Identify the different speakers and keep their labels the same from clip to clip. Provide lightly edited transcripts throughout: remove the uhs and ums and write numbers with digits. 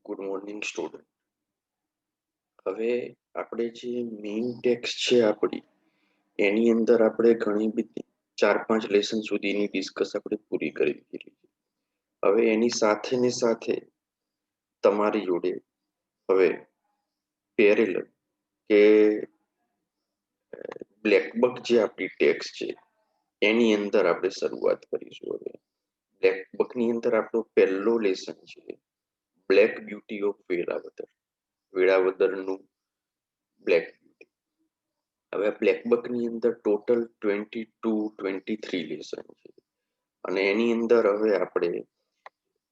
Speaker 1: Good morning student. હવે આપણે જે મેઇન ટેક્સ્ટ છે આપણી એની અંદર આપણે ઘણી બધી 4-5 લેસન સુધીની ડિસ્કસ આપણે પૂરી કરી દીધી. હવે એની સાથે ને સાથે તમારી જોડે હવે પેરેલલ કે બ્લેકબક જે આપણી ટેક્સ્ટ છે એની અંદર આપણે શરૂઆત કરીશું. હવે બ્લેકબક ની અંદર આપણો પહેલો લેસન છે બ્લેક બ્યુટી ઓફ વેળાવદર. વેળાવદરનું બ્લેક બ્યુટી. હવે બ્લેકબક ની અંદર ટોટલ 22-23 લેસન છે અને એની અંદર હવે આપણે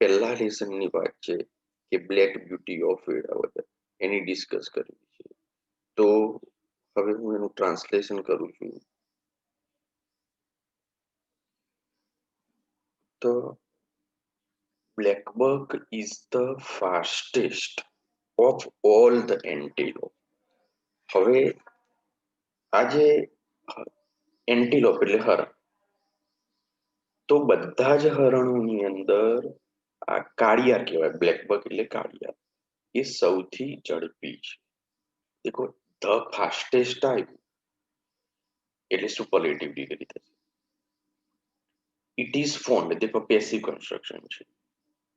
Speaker 1: પહેલા લેસનની વાત છે કે black beauty of Velavadar any discuss કરવી છે. તો હવે હું એનું ટ્રાન્સલેશન કરું છું. તો blackbuck is the fastest of all the antelope. હવે આજે એન્ટીલોપ એટલે હરણ, તો બધા જ હરણોની અંદર આ કાળિયાર કહેવાય, બ્લેકબક એટલે કાળિયાર, એ સૌથી ઝડપી છે. દેખો, ધ ફાસ્ટેસ્ટ આવ્યું એટલે સુપરલેટિવ ડિગ્રી થશે. ઇટ ઇઝ ફાઉન્ડ, દેખો પેસિવ કન્સ્ટ્રક્શન છે,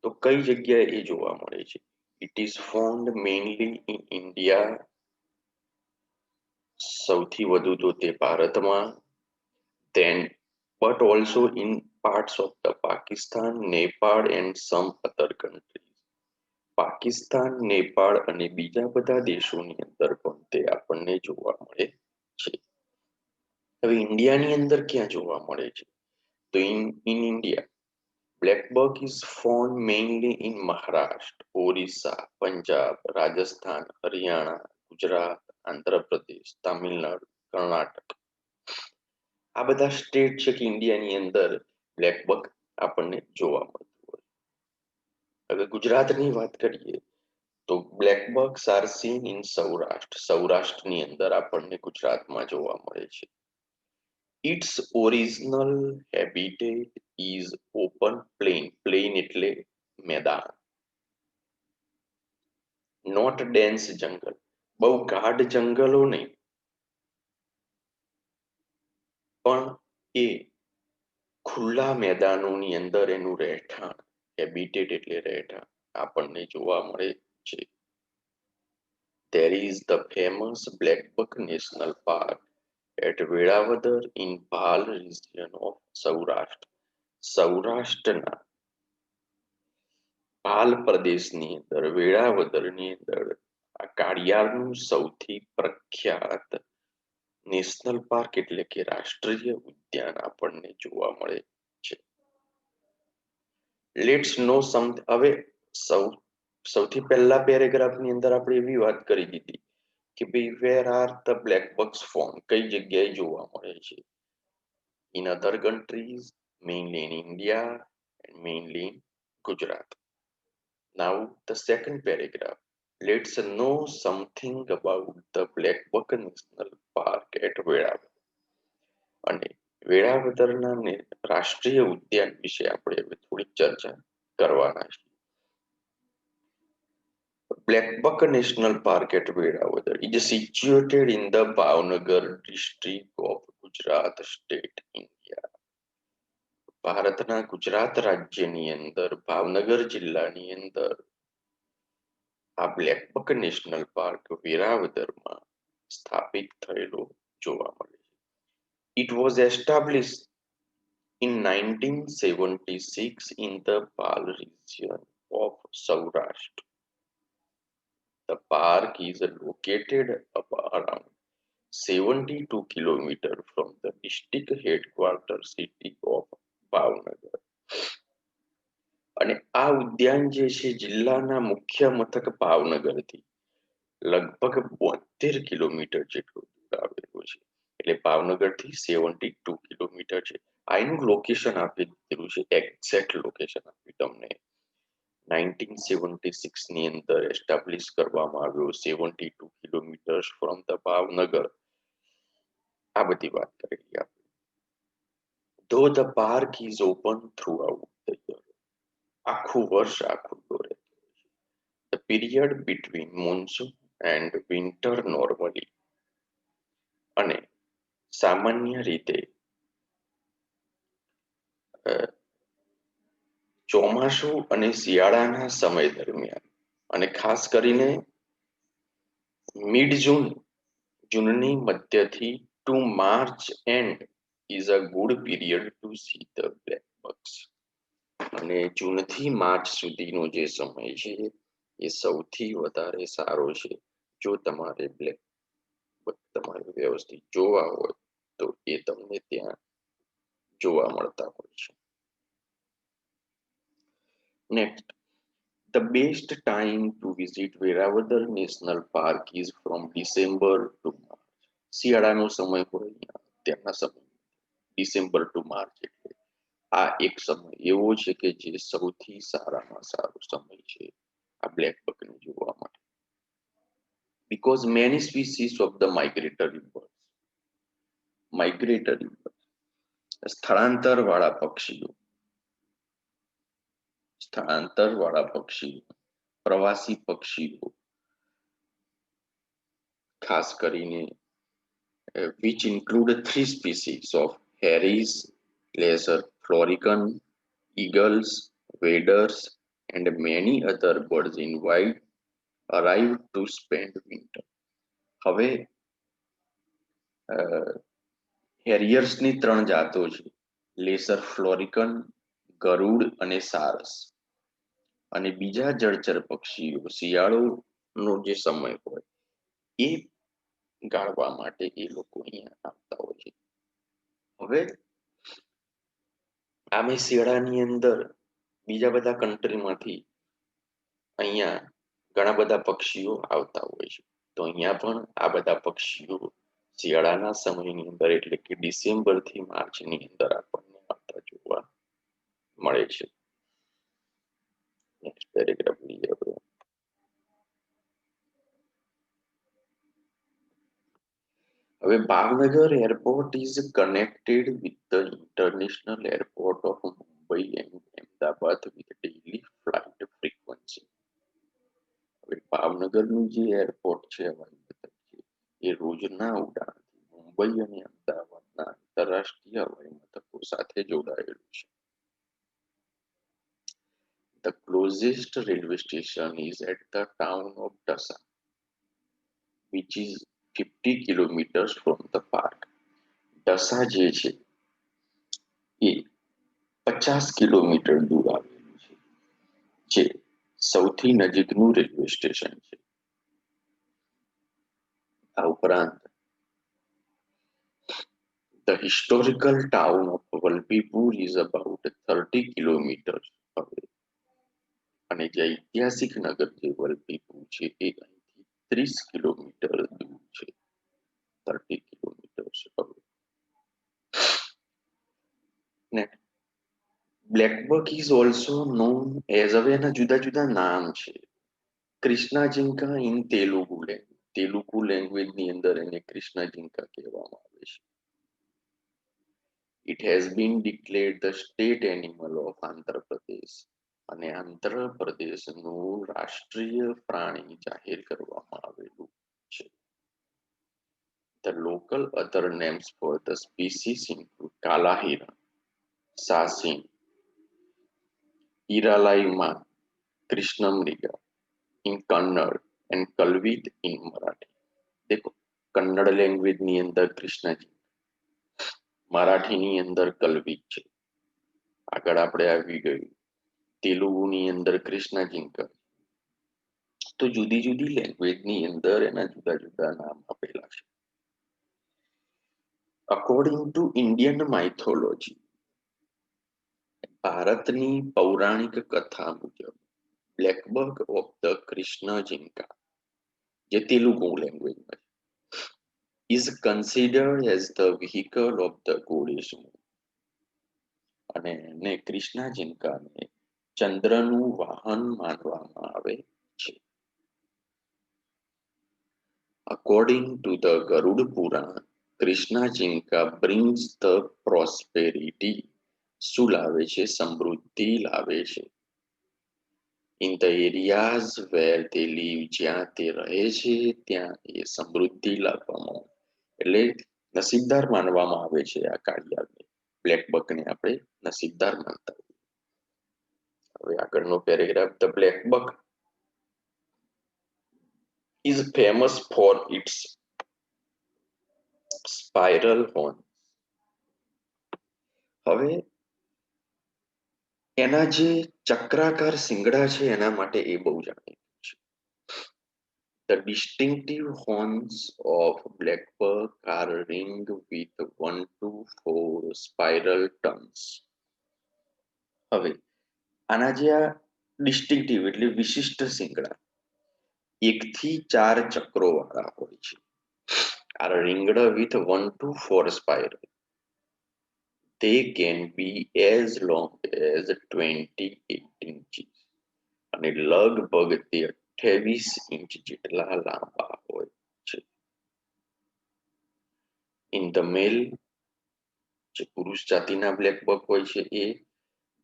Speaker 1: તો કઈ જગ્યાએ એ જોવા મળે છે? It is found mainly in India, સૌથી વધુ તો તે ભારતમાં, then but also in parts of the Pakistan, Nepal and some other countries. Pakistan, Nepal અને બીજા બધા દેશોની અંદર પણ તે આપણને જોવા મળે છે. હવે ઇન્ડિયાની અંદર ક્યાં જોવા મળે છે? તો in India blackbuck is found mainly in Maharashtra, Orissa, Punjab, Rajasthan, Haryana, Gujarat, Andhra Pradesh, Tamil Nadu, Karnataka. આ બધા સ્ટેટ છે કે ઇન્ડિયાની અંદર બ્લેકબક આપણને જોવા મળતું હોય. હવે ગુજરાતની વાત કરીએ તો blackbucks are seen in Saurashtra. સૌરાષ્ટ્રની અંદર આપણને ગુજરાતમાં જોવા મળે છે. Its original habitat is open plain. Plain એટલે મેદાન. નોટ ડેન્સ જંગલ, બહુ ગાઢ જંગલો નહીં, પણ એ ખુલ્લા મેદાનોની અંદર એનું રહેઠાણ, હેબિટેટ એટલે રહેઠાણ, આપણને જોવા મળે છે. There is the famous Blackbuck National Park at Velavadar in Bhal region of Saurashtra. સૌરાષ્ટ્રના ભાલ પ્રદેશની અંદર વેળાવદરની અંદર આ કાળિયારનું સૌથી પ્રખ્યાત નેશનલ પાર્ક એટલે કે રાષ્ટ્રીય ઉદ્યાન આપણને જોવા મળે છે. લેટ્સ નો સમ. હવે સૌથી પહેલા પેરેગ્રાફની અંદર આપણે એવી વાત કરી દીધી કે ભાઈ વેર આર ધ બ્લેકબક્સ ફોર્મ, કઈ જગ્યાએ જોવા મળે છે? In other countries, mainly in India and mainly in Gujarat. Now the second paragraph. Let's know something about the Blackbuck National Park at Velavadar. અને વેળાવદરના રાષ્ટ્રીય ઉદ્યાન વિશે આપણે હવે થોડી ચર્ચા કરવાના છીએ. Blackbuck National Park at Velavadar is situated in the Bhavnagar district of Gujarat state, India. ભારતના ગુજરાત રાજ્યની અંદર ભાવનગર જિલ્લાની અંદર આ બ્લેકબક નેશનલ પાર્ક વેરાવદરમાં સ્થાપિત થયેલો જોવા મળે છે. It was established in 1976 in the Bhal region of Saurashtra. The park is located around 72 kilometers from the district headquarters city of Bhavnagar. અને આ ઉદ્યાન જે છે જિલ્લાના મુખ્ય મથક ભાવનગરથી લગભગ 72 કિલોમીટર જેટલું દૂર આવેલું છે. એટલે ભાવનગરથી 72 કિલોમીટર છે. આ એનું લોકેશન આપી દીધેલું છે, એક્ઝેક્ટ લોકેશન આપી તમને. 1976 ની અંદર એસ્ટાબ્લિશ કરવામાં આવ્યો, 72 કિલોમીટર્સ ફ્રોમ ધ ભાવનગર. આ બધી વાત કરેલી આપણે. Though the park is open throughout the year, આખું વર્ષ આ ખુલ્લો રહેતો હોય છે. The period between monsoon and winter normally, અને સામાન્ય રીતે ચોમાસું અને શિયાળાના સમય દરમિયાન, અને ખાસ કરીને મિડ જૂન, જૂનની મધ્યથી to March end is a good period to see the black bugs. અને જૂનથી માર્ચ સુધીનો જે સમય છે એ સૌથી વધારે સારો છે જો તમારે બ્લેક બગ તમારે વ્યવસ્થિત જોવા હોય તો એ તમને ત્યાં જોવા મળતા હોય છે. Next, the best time to visit Veravadar National Park is from December to March. શિયાળાનો સમય હોય ત્યાંના સમય ડિસેમ્બર ટુ માર્ચ, એટલે આ એક સમય એવો છે કે જે સૌથી સારામાં સારો સમય છે આ બ્લેક બગને જોવા માટે. because many species of the migratory birds, સ્થળાંતર વાળા પક્ષીઓ, પ્રવાસી પક્ષીઓ, ખાસ કરીને which include three species of hares, lesser florican, eagles, waders, and many other birds in wild arrived to spend winter. હવે હેરિયર્સની ત્રણ જાતો છે, લેસર ફ્લોરિકન, ગરુડ અને સારસ. અને બીજા જળચર પક્ષીઓ શિયાળોનો જે સમય હોય એ ગાળવા માટે એ લોકો અહીંયા આવતા હોય છે. હવે આમે શિયાળાની અંદર બીજા બધા કન્ટ્રીમાંથી અહીંયા ઘણા બધા પક્ષીઓ આવતા હોય છે, તો અહીંયા પણ આ બધા પક્ષીઓ શિયાળાના સમયની અંદર એટલે કે ડિસેમ્બર થી માર્ચની અંદર આપણને આવતા જોવા મળે છે. નેક્સ્ટ પેરેગ્રાફ લઈએ આપણે. હવે Bhavnagar airport is connected with the international airport of Mumbai and Ahmedabad with daily flight frequency. હવે ભાવનગરનું જે એરપોર્ટ છે હવાઈ મથક છે એ રોજના ઉડાનથી મુંબઈ અને અમદાવાદના આંતરરાષ્ટ્રીય હવાઈ મથકો સાથે જોડાયેલું છે. The closest railway station is at the town of Dasa, which is 50 kilometers from the park. Dasa જે છે એ 50 કિલોમીટર દૂર આવેલું છે, જે સૌથી નજીકનું રેલવે સ્ટેશન છે. આ ઉપરાંત the historical town of Valpipur is about 30 kilometers away. અને જે ઐતિહાસિક નગર જે વલભીપુર છે એ અહીંથી 30 કિલોમીટર દૂર છે, 30 kilometres away. Blackbuck is also known as, હવે એના જુદા જુદા નામ છે. કૃષ્ણા ઝીંકા ઇન તેલુગુ લેંગ્વેજની અંદર એને કૃષ્ણા ઝીંકા કહેવામાં આવે છે. It has been declared the state animal of Andhra Pradesh, અને આંધ્રપ્રદેશનું રાષ્ટ્રીય પ્રાણી જાહેર કરવામાં આવેલું છે. The local other names for the species include કાલા Hiran, સાસિંગ, ઈરાલાઈમા, કૃષ્ણમૃગા in Kannada and Kalvit in Marathi. देखो कन्नड़ लैंग्वेज ની અંદર કૃષ્ણજી, મરાઠીની અંદર કલ્વિત છે, આગળ આપણે આવી ગયું તેલુગુની અંદર કૃષ્ણજીંકા. તો જુદી જુદી લેંગ્વેજની અંદર એના જુદા જુદા નામ આપેલા છે. અકોર્ડિંગ ટુ ઇન્ડિયન માઇથોલોજી, ભારતની પૌરાણિક કથા મુજબ બ્લેકબક ઓફ ધ કૃષ્ણજીંકા, જે તેલુગુ લેંગ્વેજમાં is considered as the vehicle of the goddess moon, અને એને કૃષ્ણજીંકાને ચંદ્રનું વાહન માનવામાં આવે છે. According to the Garud Puran, કૃષ્ણજીંકા brings the prosperity, શું લાવે છે? સમૃદ્ધિ લાવે છે. in the areas where they live, જ્યાં તે રહે છે ત્યાં એ સમૃદ્ધિ લાવવામાં એટલે નસીબદાર માનવામાં આવે છે આ કાળિયાને, બ્લેક બકને આપણે નસીબદાર માનતા. હવે આગળનો paragraph, the black buck is famous for its spiral horn. હવે એના જે ચક્રાકાર શિંગડા છે એના માટે એ બહુ જાણીતું છે. The distinctive horns of blackbuck are ringed with 1 to 4 spiral tongues. હવે આના જે આ ડિસ્ટિંક્ટિવ એટલે વિશિષ્ટ શિંગડા 1 થી 4 ચક્રો વાળા હોય છે. are ringed with 1 to 4 spiral. They can be as long as 28 inches અને લગભગ તે 28 ઇંચ જેટલા લાંબા હોય છે. In the male, જે પુરુષ જાતિના બ્લેક બક હોય છે એ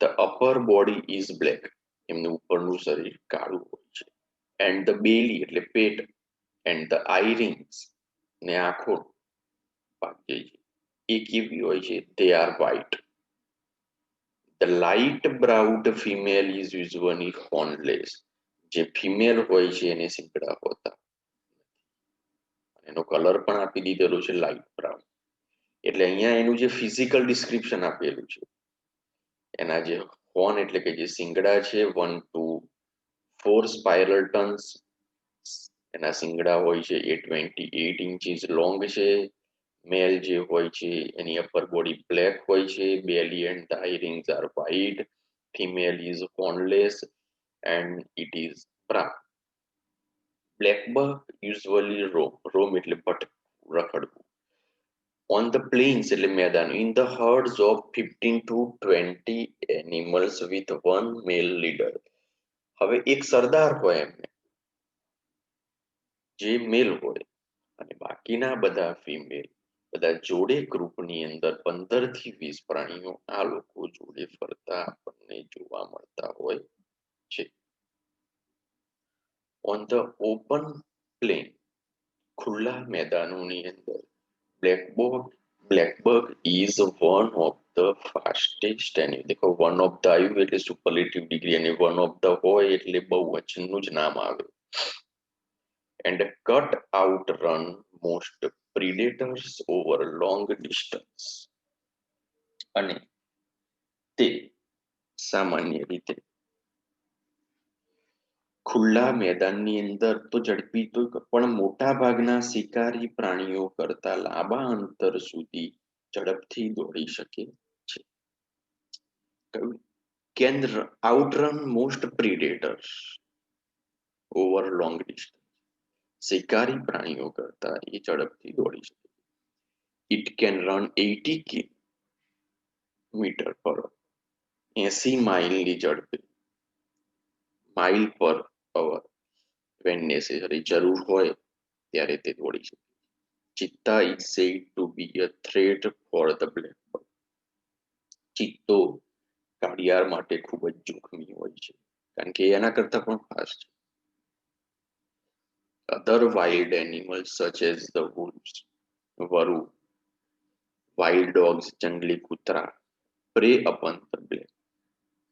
Speaker 1: the upper body is black, એમનું ઉપરનું શરીર કાળું હોય છે. and the belly એટલે પેટ and the eye rings ને આંખો ભાગ જે છે એ કેવી હોય છે, they are white. The light browed female is usually hornless. જે ફિમેલ હોય છે એને શીંગડા હોતા, એનો કલર પણ આપી દીધેલો છે લાઇટ બ્રાઉન. એટલે અહીંયા એનું જે ફિઝિકલ ડિસ્ક્રિપ્શન આપેલું છે એના જે હોર્ન એટલે કે જે શિંગડા છે 1 to 4 સ્પાઇરલ ટન્સ, એના શિંગડા હોય છે એ 28 ઇંચીસ લોંગ છે. મેલ જે હોય છે એની અપર બોડી બ્લેક હોય છે, belly and the rings are white, female is hornless and it is brown. Black buck usually roam એટલે ભટકવું, રખડવું. On the plains એટલે મેદાન, in the herds of 15 to 20 animals with one male leader. હવે એક સરદાર હોય એમને જે મેલ હોય અને બાકીના બધા ફિમેલ, બધા જોડે ગ્રુપની અંદર 15 થી 20 પ્રાણીઓ આ લોકો જોડે ફરતા આપણને જોવા મળતા હોય છે. On the open plain, ખુલ્લા મેદાનોની અંદર blackbuck is one of the fastest and देखो one of the આવ્યું એટલે સુપરલેટિવ ડિગ્રી અને one of the હોય એટલે બહુવચનનું જ નામ આવે. And cut out run most predators over long distance. અને તે સામાન્ય રીતે ખુલ્લા મેદાનની અંદર તો ઝડપી તો પણ મોટા ભાગના શિકારી પ્રાણીઓ કરતા લાંબા અંતર સુધી ઝડપથી દોડી શકે છે. Can outrun most predators over long distance. શિકારી પ્રાણીઓ કરતા એ ઝડપથી દોડી શકે. It can run 80 kilometers per hour, 80 માઇલની ઝડપે, માઇલ પર અવર, when necessary, જરૂર હોય ત્યારે તે દોડી શકે. Cheetah is said to be a threat for the black buck. ચિત્તો કાળિયાર માટે ખૂબ જ જોખમી હોય છે કારણ કે એના કરતા પણ ફાસ્ટ છે. Other wild animals such as the wolves, વરુ, wild dogs, જંગલી કૂતરા, prey upon the black,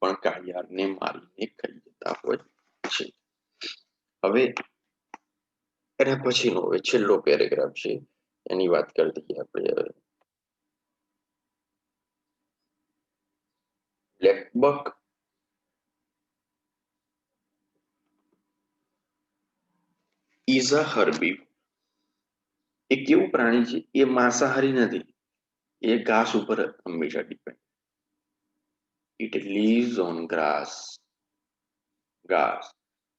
Speaker 1: પણ કાળિયારને મારીને ખાઈ જતા હોય છે. હવે એના પછીનો હવે છેલ્લો પેરેગ્રાફ છે એની વાત કરી દઈએ આપણે હવે. Blackbuck is a herbivore. એ કેવું પ્રાણી છે, એ માંસાહારી નથી, એ ઘાસ ઉપર હંમેશા depend. It lives on grass,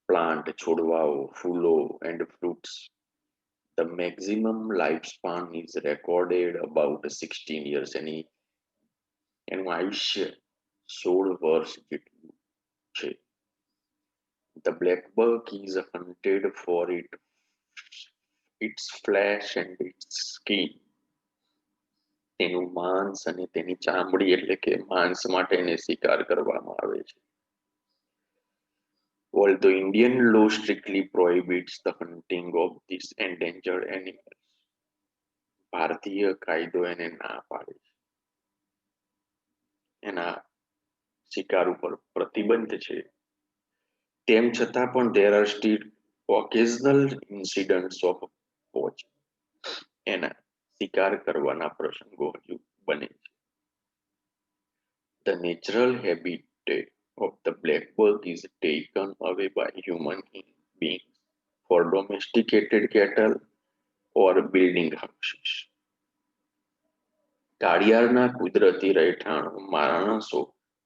Speaker 1: plant, છોડવાઓ, ફૂલો and fruits. The maximum lifespan is recorded about 16 years. એનું આયુષ્ય 16 વર્ષ જેટલું છે. The black buck is hunted for its flesh and its skin. તેનું માંસ અને તેની ચામડી એટલે કે માંસ માટે એને શિકાર કરવામાં આવે છે. although Indian law strictly prohibits the hunting of this endangered animal. ભારતીય કાયદો એને ના પાડે છે, એના શિકાર ઉપર પ્રતિબંધ છે. તેમ છતાં પણ there are still occasional incidents of poaching. એના શિકાર કરવાના પ્રસંગો હજુ બને છે. The natural habitat of the black buck is taken away by human beings for domesticated cattle or building houses. કાળિયારના કુદરતી રહેઠાણો માણસો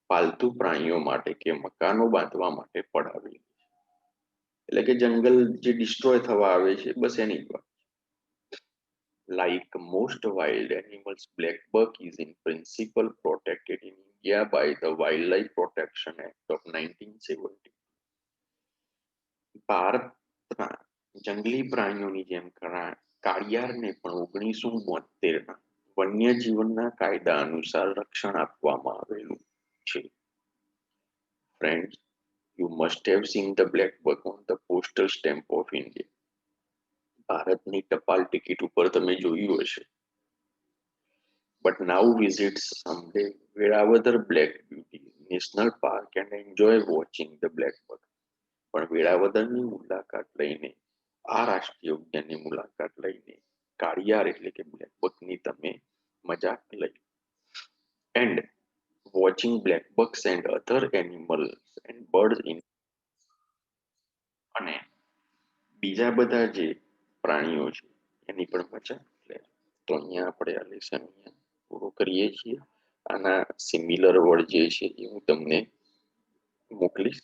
Speaker 1: પાલતુ પ્રાણીઓ માટે કે મકાનો બાંધવા માટે પડાવી, એટલે કે જંગલ જે ડિસ્ટ્રોય થવા આવે છે બસ એની જ વાત. Like most wild animals, black buck is in principle protected in India by the Wildlife Protection Act of 1970. ભારતના જંગલી પ્રાણીઓની જેમ કાળિયારને પણ 1972ના વન્ય જીવનના કાયદા અનુસાર રક્ષણ આપવામાં આવેલું છે. Friends, you must have seen the black buck on the postal stamp of India. ભારતની ટપાલ ટિકિટ ઉપર તમે જોયું હશે. But now visit someday Veeravatar Black Beauty National Park and enjoy watching the black buck. પણ વેળાવદરની મુલાકાત લઈને, આ રાષ્ટ્રીય ઉદ્યાનની મુલાકાત લઈને કાળિયાર એટલે કે બ્લેક બકની તમે મજા લઈ. And watching black bucks and other animals and birds in અને બીજા બધા જે પ્રાણીઓ છે એની પણ મજા લે. તો અહીંયા આપણે આ લેસન અહીંયા પૂરો કરીએ છીએ. આના સિમિલર વર્ડ જે છે એ હું તમને મોકલીશ.